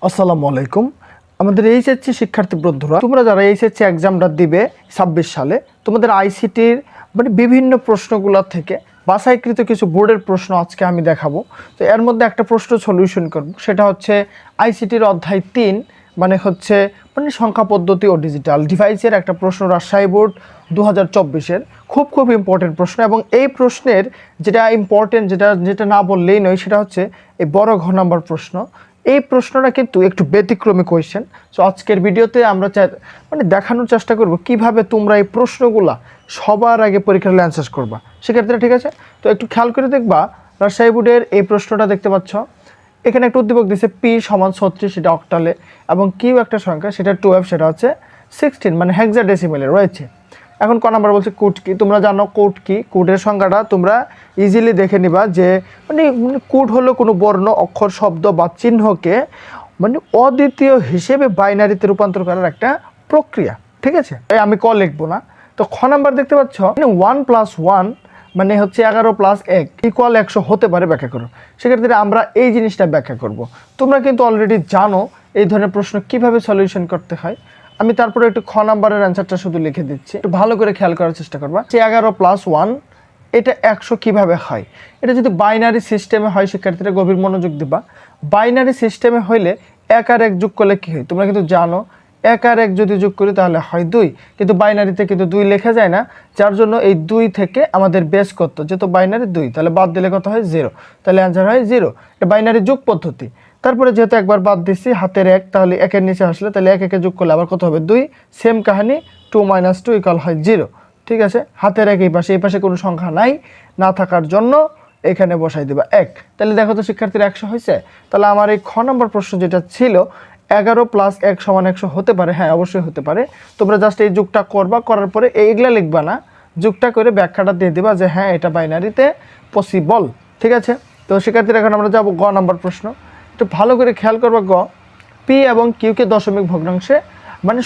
আসসালামু আলাইকুম। আমাদের এইচএসসি শিক্ষার্থী বন্ধুরা, তোমরা যারা এইচএসসি এক্সামটা দিবে 26 সালে, তোমাদের আইসিটির বিভিন্ন প্রশ্নগুলো থেকে বাছাইকৃত কিছু বোর্ডের প্রশ্ন আজকে আমি দেখাবো। তো এর মধ্যে একটা প্রশ্ন সলিউশন করব, সেটা হচ্ছে আইসিটির অধ্যায় 3 সংখ্যা পদ্ধতি ও ডিজিটাল ডিভাইসের একটা প্রশ্ন, রাজশাহী বোর্ড 2024-এর খুব ইম্পর্টেন্ট প্রশ্ন। এবং এই প্রশ্নের যেটা ইম্পর্টেন্ট, যেটা না বললেই নয়, সেটা হচ্ছে এই বড় ঘ নাম্বার প্রশ্ন। এই প্রশ্নটা কিন্তু একটু ব্যতিক্রমী কোয়েশ্চেন। সো আজকের ভিডিওতে আমরা দেখানোর চেষ্টা করব কিভাবে তোমরা এই প্রশ্নগুলা সবার আগে পরীক্ষার হলে অ্যান্সার করবা শিক্ষার্থীরা, ঠিক আছে? তো একটু খেয়াল করে দেখবা, রাজশাহী বোর্ডের এই প্রশ্নটা দেখতে পাচ্ছ, এখানে একটা উদ্দীপক দিচ্ছে পি সমান 36, সেটা অক্টালে, এবং কিউ একটা সংখ্যা, সেটা 12, সেটা হচ্ছে 16 হেক্সাডেসিমেলে রয়েছে। এখন ক নাম্বার বলছে কোড কি। তোমরা জানো কোড কি, কোডের সংখ্যাটা তোমরা ইজিলি দেখে নিবা যে কোড হলো কোনো বর্ণ, অক্ষর, শব্দ বা চিহ্নকে অদ্বিতীয় হিসেবে বাইনারিতে রূপান্তর করার একটা প্রক্রিয়া, ঠিক আছে? আমি ক লিখবো না। তো খ নাম্বার দেখতে পাচ্ছ 1 + 1 11 + 1 = 100 হতে পারে, ব্যাখ্যা করো। সেক্ষেত্রে আমরা এই জিনিসটা ব্যাখ্যা করব। তোমরা কিন্তু অলরেডি জানো এই ধরনের প্রশ্ন কিভাবে সলিউশন করতে হয়। আমি তারপরে একটু খ নাম্বারের অ্যান্সারটা শুধু লিখে দিচ্ছি, একটু ভালো করে খেয়াল করার চেষ্টা করবা। 11 + 1 এটা 100 কিভাবে হয়। এটা যদি বাইনারি সিস্টেমে হয়, শিক্ষার্থীরা গভীর মনোযোগ দিবা। বাইনারি সিস্টেমে হইলে 1 আর 1 যোগ করলে কী হয় তোমরা কিন্তু জানো। 1 আর 1 যদি যোগ করি তাহলে হয় 2, কিন্তু বাইনারিতে কিন্তু 2 লেখা যায় না, যার জন্য এই 2 থেকে আমাদের বেস কত, যেহেতু বাইনারি 2, তাহলে বাদ দিলে কত হয় 0, তাহলে অ্যান্সার হয় 0। এটা বাইনারি যোগ পদ্ধতি। তারপরে যেহেতু একবার বাদ দিচ্ছি হাতের 1, তাহলে 1-এর নিচে আসলে তাহলে 1 1 যোগ করলে আবার কত হবে 2, সেম কাহিনী 2 - 2 = হয় 0, ঠিক আছে? হাতের 1 এই পাশে কোনো সংখ্যা নাই, না থাকার জন্য এখানে বসাই দেবা 1। তাহলে দেখো তো শিক্ষার্থীর 100 হয়েছে। তাহলে আমার এই খ নম্বর প্রশ্ন যেটা ছিল 11 + 1 = 100 হতে পারে, হ্যাঁ অবশ্যই হতে পারে। তোমরা জাস্ট এই যুগটা করবা, করার পরে এইগুলা লিখবা না, যুগটা করে ব্যাখ্যাটা দিয়ে দিবা যে হ্যাঁ এটা বাইনারিতে পসিবল, ঠিক আছে? তো শিক্ষার্থীরা এখন আমরা যাবো গ নম্বর প্রশ্ন। একটু ভালো করে খেয়াল করবা। গ, পি এবং কিউকে দশমিক ভগ্নাংশে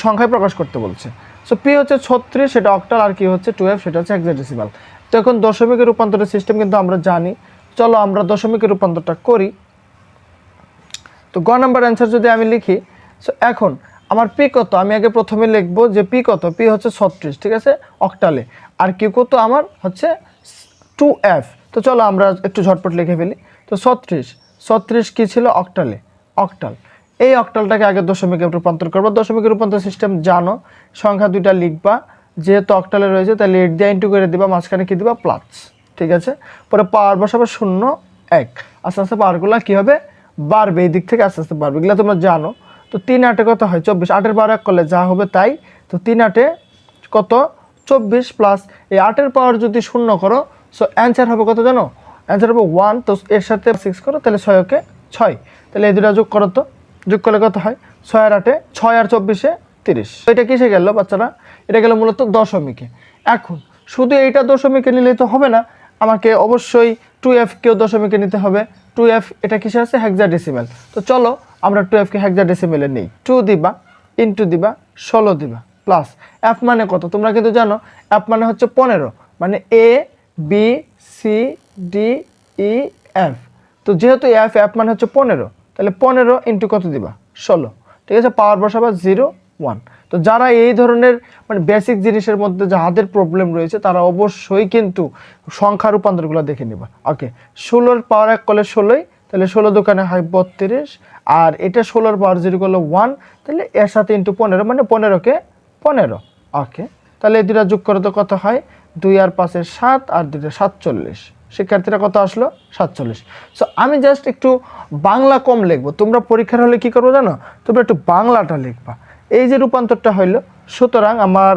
সংখ্যায় প্রকাশ করতে বলছে। সো পি হচ্ছে 36, সেটা অক্টাল, আর কিউ হচ্ছে 12, সেটা হচ্ছে হেক্সাডেসিমাল। তো এখন দশমিকের রূপান্তরের সিস্টেম কিন্তু আমরা জানি। চলো আমরা দশমিকের রূপান্তরটা করি। তো গ নাম্বার অ্যান্সার যদি আমি লিখি, সো এখন আমার পি কত, আমি আগে প্রথমে লিখবো যে পি কত। পি হচ্ছে 36, ঠিক আছে, অক্টালে। আর কিউ কত আমার হচ্ছে 2f। তো চলো আমরা একটু ঝটপট লিখে ফেলি। তো 36 কী ছিল, অক্টালে, অক্টাল। এই অক্টালটাকে আগে দশমিকে রূপান্তর করবো। দশমিকের রূপান্তর সিস্টেম জানো, সংখ্যা দুইটা লিখবা, যেহেতু অক্টালে রয়েছে তাহলে 8 দিয়ে ইন্টু করে দিবা, মাঝখানে কী দিবা, প্লাস, ঠিক আছে? পরে পাওয়ার বসাবে 0 1, আস্তে আস্তে পাওয়ারগুলো কী হবে, বাড়বে, এই দিক থেকে আস্তে আস্তে বাড়বে, এগুলো তোমরা জানো। তো 3 8 কত হয় 24, 8-এর পাওয়ার 1 করলে যা হবে তাই। তো 3 8 কত 24, প্লাস এই 8-এর পাওয়ার যদি 0 করো, সো অ্যান্সার হবে কত জানো, অ্যান্সার হবে 1। তো এর সাথে 6 করো, তাহলে 6 6, তাহলে এই দুটা যোগ করো। তো যোগ করলে কত হয় 6 আর 8, 6 আর 24 30। এটা কিসে গেল বাচ্চারা, এটা গেল মূলত দশমিকে। এখন শুধু এইটা দশমিকে নিলেই তো হবে না, আমাকে অবশ্যই 2f কেও দশমিকে নিতে হবে। 2f এটা কিসে আছে, হেক্সাডেসিমাল। তো চলো আমরা 2f-কে হেক্সাডেসিমালে নিই। 2 দিবা, ইন্টু দিবা, 16 দিবা, প্লাস f মানে কত তোমরা কিন্তু জানো, f মানে হচ্ছে 15, a b c d e f। তো যেহেতু f মানে হচ্ছে 15, তাহলে 15 ইন্টু কত দিবা, 16, ঠিক আছে? পাওয়ার বসাবা 0 1। তো যারা এই ধরনের বেসিক জিনিসের মধ্যে যাদের প্রবলেম রয়েছে তারা অবশ্যই কিন্তু সংখ্যা রূপান্তরগুলো দেখে নেবা। ওকে, 16-এর পাওয়ার 1 করলে 16, তাহলে 16 দোকানে হয় 32, আর এটা 16-এর পাওয়ার 0 করলে 1, তাহলে এর সাথে ইন্টু 15 15-কে 15। ওকে, তাহলে এই দুটা যোগ করে তো কত হয়, 2 আর 5 7, আর 2 47। শিক্ষার্থীরা কত আসলো, 47। সো আমি জাস্ট একটু বাংলা কম লিখবো, তোমরা পরীক্ষার হলে কী করবো জানো, তোমরা একটু বাংলাটা লিখবা। এই যে রূপান্তরটা হইল, সুতরাং আমার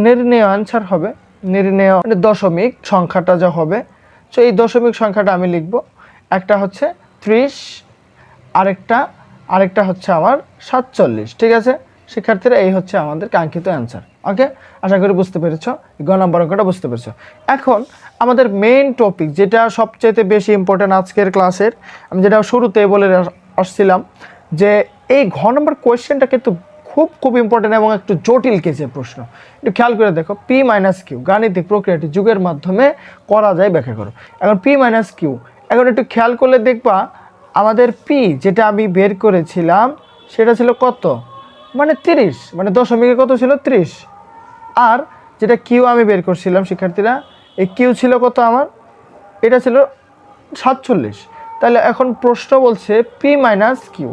নির্ণেয় আনসার হবে, নির্ণেয় দশমিক সংখ্যাটা যা হবে। সো এই দশমিক সংখ্যাটা আমি লিখব, একটা হচ্ছে 30, আরেকটা হচ্ছে আমার 47, ঠিক আছে? শিক্ষার্থীরা এই হচ্ছে আমাদের কাঙ্ক্ষিত অ্যান্সার। ওকে, আশা করি বুঝতে পেরেছ, গ নম্বর অঙ্কটা বুঝতে পেরেছ। এখন আমাদের মেইন টপিক, যেটা সবচেয়ে বেশি ইম্পর্টেন্ট আজকের ক্লাসের, আমি যেটা শুরুতে বলে আসছিলাম যে এই ঘ নম্বর কোয়েশ্চেনটা কিন্তু খুব ইম্পর্টেন্ট এবং একটু জটিল কেসের প্রশ্ন। একটু খেয়াল করে দেখো, পি মাইনাস কিউ গাণিতিক প্রক্রিয়াটি যুগের মাধ্যমে করা যায়, ব্যাখ্যা করো। এখন পি মাইনাস কিউ, এখন একটু খেয়াল করলে দেখবা আমাদের পি যেটা আমি বের করেছিলাম সেটা ছিল কত, মানে 30, মানে দশমিকে কত ছিল 30। আর যেটা কিউ আমি বের করছিলাম শিক্ষার্থীরা, এই কিউ ছিল কত আমার, এটা ছিল 47। তাহলে এখন প্রশ্ন বলছে পি মাইনাস কিউ,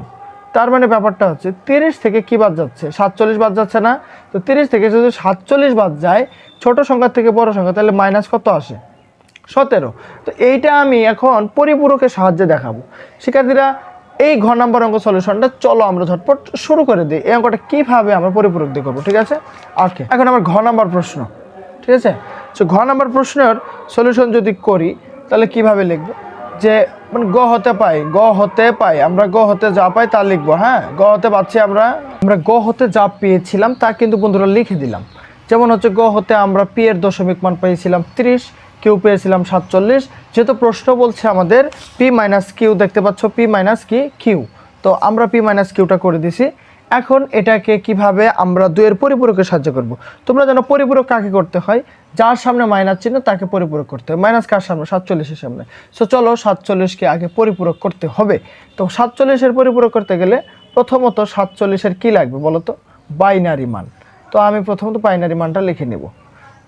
তার মানে ব্যাপারটা হচ্ছে 30 থেকে কি বাদ যাচ্ছে, 47 বাদ যাচ্ছে না? তো 30 থেকে যদি 47 বাদ যায় ছোট সংখ্যা থেকে বড় সংখ্যা, তাহলে মাইনাস কত আসে, 17। তো এইটা আমি এখন পরিপূরকের সাহায্যে দেখাবো শিক্ষার্থীরা। এই ঘ নাম্বার অঙ্ক সলিউশনটা চলো আমরা ঝটপট শুরু করে দিই। এই অঙ্কটা কীভাবে আমরা পরিপূরক দিয়ে করবো, ঠিক আছে? ওকে, এখন আমার ঘ নাম্বার প্রশ্ন, ঠিক আছে? সো ঘ নাম্বার প্রশ্নের সলিউশন যদি করি তাহলে কিভাবে লিখবো, যে মানে গ হতে পাই, আমরা গ হতে যা পাই তা লিখবো। হ্যাঁ, গ হতে পাচ্ছি আমরা গ হতে যা পেয়েছিলাম তা কিন্তু বন্ধুরা লিখে দিলাম। যেমন হচ্ছে গ হতে আমরা পি এর দশমিক মান পেয়েছিলাম 30, কিউ পেয়েছিলাম 47। যেহেতু প্রশ্ন বলছে আমাদের পি মাইনাস কিউ, দেখতে পাচ্ছ পি মাইনাস কি কিউ, তো আমরা পি মাইনাস কিউটা করে দিছি। এখন এটাকে কিভাবে আমরা দুইয়ের পরিপূরকের সাহায্য করব। তোমরা জানো পরিপূরক কাকে করতে হয়, যার সামনে মাইনাস চিহ্ন তাকে পরিপূরক করতে হয়। মাইনাস কার সামনে, 47-এর সামনে। সো চলো 47কে আগে পরিপূরক করতে হবে। তো 47-এর পরিপূরক করতে গেলে প্রথমত 47-এর কী লাগবে বলো তো, বাইনারি মান। তো আমি প্রথমত বাইনারি মানটা লিখে নেব।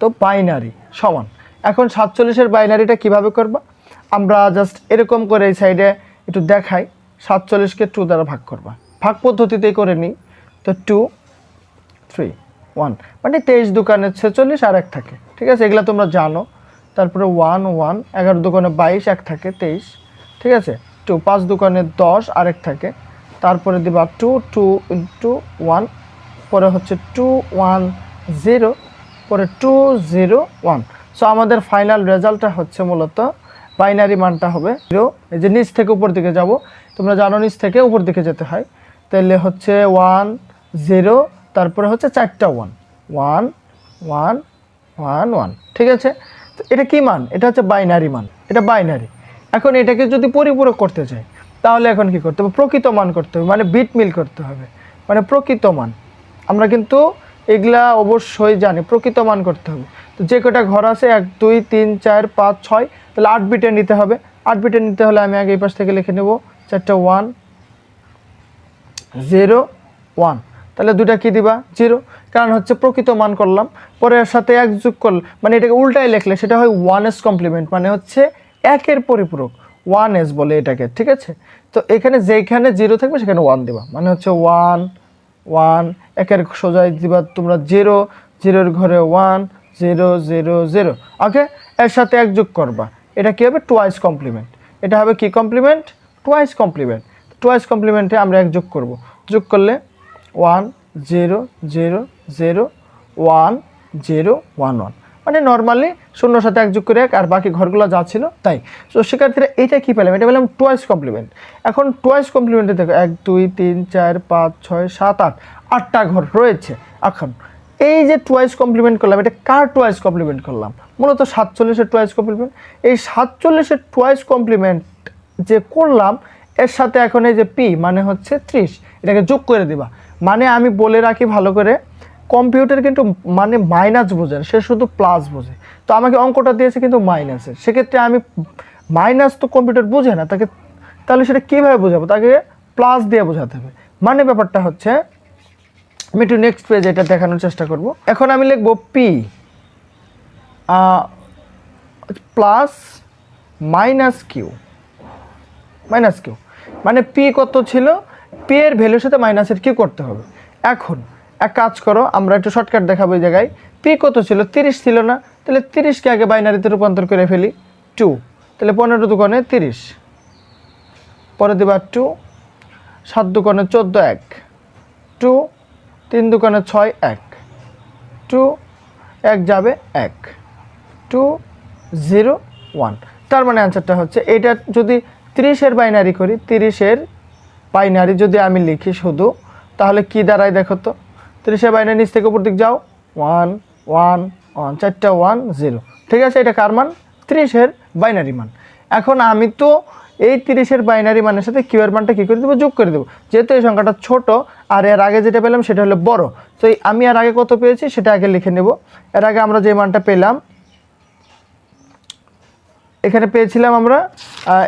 তো বাইনারি সমান, এখন 47-এর বাইনারিটা কিভাবে করবা, আমরা জাস্ট এরকম করে এই সাইডে একটু দেখাই, 47কে 2 দ্বারা ভাগ করবা, ভাগ পদ্ধতিতেই করে নিই। তো 2 3 1, মানে 23 দোকানে 46 আর 1 থাকে, ঠিক আছে? এগুলো তোমরা জানো। তারপরে 1 1, 11 দোকানে 22, 1 থাকে 23, ঠিক আছে? 2 5 দোকানে 10 আর 1 থাকে। তারপরে দিবা 2 2 ইন্টু 1, পরে হচ্ছে 2 1 0, পরে 2 0 1। সো আমাদের ফাইনাল রেজাল্টটা হচ্ছে মূলত বাইনারি মানটা হবে 0। এই যে নিচ থেকে উপর দিকে যাব, তোমরা জানো নিচ থেকে উপর দিকে যেতে হয়, তাহলে হচ্ছে 1 0, তারপরে হচ্ছে 4টা 1 1 1 1 1, ঠিক আছে? তো এটা কি মান, এটা হচ্ছে বাইনারি মান, এটা বাইনারি। এখন এটাকে যদি পরিপূরক করতে চাই তাহলে এখন কি করতে হবে, প্রকৃত মান করতে হবে, মানে বিট মিল করতে হবে, মানে প্রকৃত মান। আমরা কিন্তু এগুলা অবশ্যই জানি, প্রকৃত মান করতে হবে। তো যে কটা ঘর আছে 1 2 3 4 5 6, তাহলে 8 বিটে নিতে হবে। 8 বিটে নিতে হলে আমি আগে এই পাশ থেকে লিখে নেব 4টা 1 0 1, তাহলে দুটা কি দিবা 0, কারণ হচ্ছে প্রকৃত মান করলাম। পরে এর সাথে 1 যোগ করলে, মানে এটাকে উল্টায় লিখলে সেটা হয় 1s কমপ্লিমেন্ট, মানে হচ্ছে 1-এর পরিপূরক, 1s বলে এটাকে, ঠিক আছে? তো এখানে যেখানে 0 থাকবে সেখানে 1 দিবা, মানে হচ্ছে 1 1, 1-এর সোজায় দিবা তোমরা 0, 0-এর ঘরে 1 0 0 0। ওকে, এর সাথে 1 যোগ করবা, এটা কী হবে, টুয়াইস কমপ্লিমেন্ট। এটা হবে কি কমপ্লিমেন্ট, টুয়াইস কমপ্লিমেন্ট। টুয়াইস কমপ্লিমেন্টে আমরা 1 যোগ করব, যোগ করলে 1 0 0 0 1 0 1 1, মানে নর্মালি 0-র সাথে 1 যোগ করে 1, আর বাকি ঘরগুলো যা ছিল তাই। তো শিক্ষার্থীরা এইটা কী পেলাম, এটা পেলাম টুয়াইস কমপ্লিমেন্ট। এখন টুয়াইস কমপ্লিমেন্টে দেখো 1 2 3 4 5 6 7 8, 8টা ঘর রয়েছে। এখন এই যে টুয়াইস কমপ্লিমেন্ট করলাম, এটা কার টুয়াইস কমপ্লিমেন্ট করলাম, মূলত 47-এর টুয়াইস কমপ্লিমেন্ট। এই 47-এর টুয়াইস কমপ্লিমেন্ট যে করলাম, এর সাথে এখন এই যে পি মানে হচ্ছে 30, এটাকে যোগ করে দিবা। মানে আমি বলে রাখি ভালো করে, কম্পিউটার কিন্তু মানে মাইনাস বোঝে না, সে শুধু প্লাস বোঝে। তো আমাকে অঙ্কটা দিয়েছে কিন্তু মাইনাসের, সেক্ষেত্রে আমি মাইনাস তো কম্পিউটার বোঝে না, তাকে তাহলে সেটা কীভাবে বোঝাবো, তাকে প্লাস দিয়ে বোঝাতে হবে। মানে ব্যাপারটা হচ্ছে, আমি একটু নেক্সট পেজ এটা দেখানোর চেষ্টা করব। এখন আমি লিখব পি প্লাস মাইনাস কিউ, মানে পি কত ছিল, পি এর ভ্যালুর সাথে মাইনাসের কিউ করতে হবে। এখন এক কাজ করো, আমরা একটু শর্টকাট দেখাবো। এই জায়গায় পি কত ছিল, 30 ছিল না, তাহলে 30কে আগে বাইনারিতে রূপান্তর করে ফেলি 2, তাহলে 15 দুগুণে 30, পরে দেবা 2, 7 দুগুণে 14 1, 2 3 দুগুণে 6 1, 2 1 যাবে 1, 2 0 1। তার মানে অ্যান্সারটা হচ্ছে, এটা যদি 30-এর বাইনারি করি, 30-এর বাইনারি যদি আমি লিখি শুধু, তাহলে কি দাঁড়ায় দেখো তো, 30-এর বাইনারি নিচ থেকে উপর দিক যাও 1 1 1, 4টা 1 0, ঠিক আছে? এটা কার মান, 30-এর বাইনারি মান। এখন আমি তো এই 30-এর বাইনারি মানের সাথে কিউ এর মানটা কী করে দেবো, যোগ করে দেবো, যেহেতু এই সংখ্যাটা ছোট আর এর আগে যেটা পেলাম সেটা হলো বড়। তো আমি এর আগে কত পেয়েছি সেটা আগে লিখে নেব। এর আগে আমরা যে মানটা পেলাম, এখানে পেয়েছিলাম আমরা,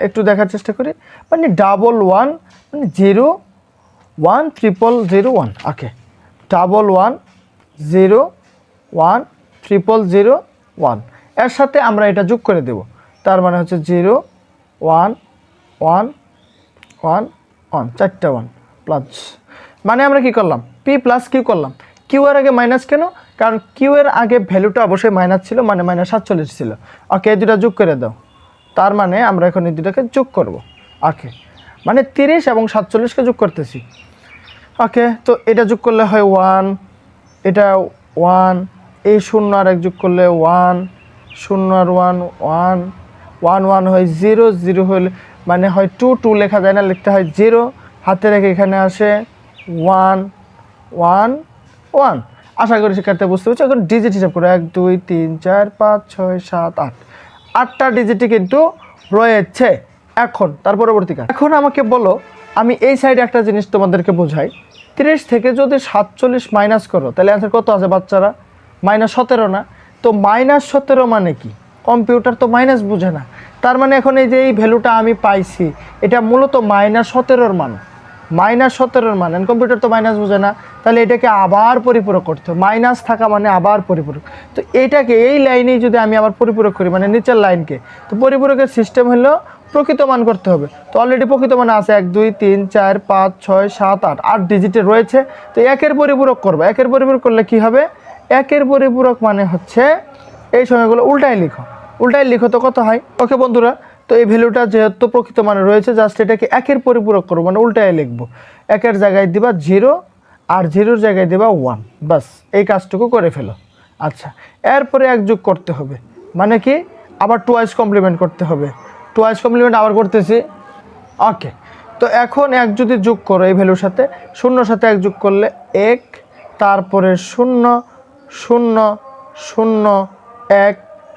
একটু দেখার চেষ্টা করি, মানে 1 1, মানে 0 10001 ওকে 11001 এর সাথে আমরা এটা যোগ করে দেব, তার মানে হচ্ছে 0 1 1 1 1 চারটা 1 প্লাস, মানে আমরা কি করলাম পি প্লাস কিউ করলাম। কিউ এর আগে মাইনাস কেন? কারণ কিউ এর আগে ভ্যালুটা অবশ্যই মাইনাস ছিল, মানে -47 ছিল। ওকে, এই দুটা যোগ করে দাও, তার মানে আমরা এখন এই দুটাকে যোগ করব। ওকে, মানে 30 এবং 47কে যোগ করতেছি। ওকে, তো এটা যোগ করলে হয় 1, এটা 1, এই 0 আর 1 যোগ করলে 1, 0 আর 1 1, 1 1 হয় 0, 0 হলে মানে হয় 2, 2 লেখা যায় না, লিখতে হয় 0, হাতে রেখে এখানে আসে 1 1 1। আশা করি শিক্ষার্থী বুঝতে পারছো। এখন ডিজিট হিসাব করো 1 2 3 4 5 6 7 8, 8টা ডিজিটই কিন্তু রয়েছে। এখন তার পরবর্তী কাজ, এখন আমাকে বলো, আমি এই সাইডে একটা জিনিস তোমাদেরকে বোঝাই। 30 থেকে যদি 47 মাইনাস করো তাহলে অ্যান্সার কত আছে বাচ্চারা? -17 না? তো -17 মানে কি? কম্পিউটার তো মাইনাস বুঝে না। তার মানে এখন এই যে এই ভ্যালুটা আমি পাইছি, এটা মূলত -17 মান, -17 মান। কম্পিউটার তো মাইনাস বুঝে না, তাহলে এটাকে আবার পরিপূরক করতে হবে। মাইনাস থাকা মানে আবার পরিপূরক। তো এটাকে এই লাইনেই যদি আমি আবার পরিপূরক করি, মানে নিচের লাইনকে, তো পরিপূরকের সিস্টেম হলো প্রকৃত মান করতে হবে। তো অলরেডি প্রকৃত মান আছে 1 2 3 4 5 6 7 8, 8 ডিজিটে রয়েছে। তো একের পরিপূরক করবো। একের পরিপূরক করলে কি হবে? একের পরিপূরক মানে হচ্ছে এই সময়গুলো উল্টায় লিখো, উল্টায় লিখো তো কত হয়? ওকে বন্ধুরা, তো এই ভ্যালুটা যেহেতু প্রকৃত মানে রয়েছে, জাস্ট এটাকে একের পরিপূরক করবো, মানে উল্টায় লিখবো। একের জায়গায় দিবা 0 আর 0-র জায়গায় দিবা 1, বাস এই কাজটুকু করে ফেলো। আচ্ছা, এরপরে 1 যোগ করতে হবে, মানে কি আবার টুয়াইস কমপ্লিমেন্ট করতে হবে। টুয়াইস কমপ্লিমেন্ট আবার করতেছি। ওকে, তো এখন 1 যদি যোগ করো এই ভ্যালুর সাথে, 0-র সাথে 1 যোগ করলে 1, তারপরে 0 0 0 1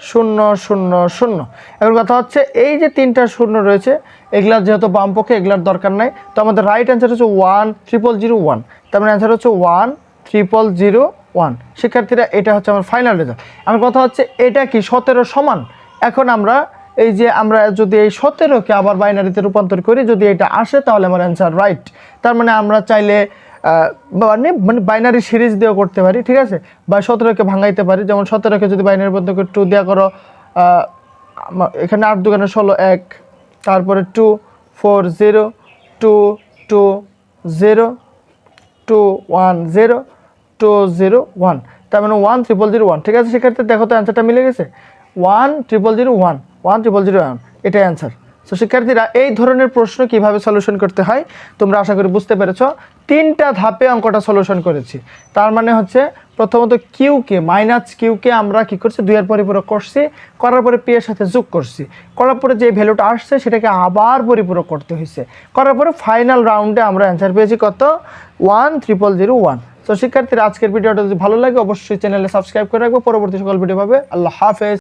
0 0 0। এখন কথা হচ্ছে এই যে 3টা 0 রয়েছে, এগুলার যেহেতু বাম পক্ষে, এগুলার দরকার নাই। তো আমাদের রাইট অ্যান্সার হচ্ছে 10001, তার মানে অ্যান্সার হচ্ছে 10001। শিক্ষার্থীরা, এটা হচ্ছে আমার ফাইনাল রেজাল্ট। আমার কথা হচ্ছে এটা কি 17 সমান? এখন আমরা এই যে আমরা যদি এই 17কে আবার বাইনারিতে রূপান্তর করি, যদি এটা আসে তাহলে আমার অ্যান্সার রাইট। তার মানে আমরা চাইলে মানে বাইনারি সিরিজ দিয়েও করতে পারি, ঠিক আছে, বা 17কে ভাঙাইতে পারি। যেমন 17কে যদি বাইনারি রূপান্তর করে 2 দেওয়া করো, এখানে 8 2 16 1, তারপরে 2 4 0 2 2 0 2 1 0 2 0 1, তার মানে 10001। ঠিক আছে শিক্ষার্থী, দেখো তো অ্যান্সারটা মিলে গেছে। 10001 10001, এটাই অ্যান্সার। সো শিক্ষার্থীরা, এই ধরনের প্রশ্ন কিভাবে সলিউশন করতে হয় তোমরা আশা করি বুঝতে পেরেছ। 3টা ধাপে অঙ্কটা সলিউশন করেছি। তার মানে হচ্ছে প্রথমত কিউকে কিউকে আমরা কি করছি, 2 এর পরিপূরক করছি, করার পরে পি এর সাথে যোগ করছি, করার পরে যে ভ্যালুটা আসছে সেটাকে আবার পরিপূরক করতে হয়েছে, করার পরে ফাইনাল রাউন্ডে আমরা অ্যান্সার পেয়েছি কত? 10001। তো শিক্ষার্থীরা, আজকের ভিডিওটা যদি ভালো লাগে অবশ্যই চ্যানেলে সাবস্ক্রাইব করে রাখবো। পরবর্তী সকল ভিডিও পাবে। আল্লাহ হাফেজ।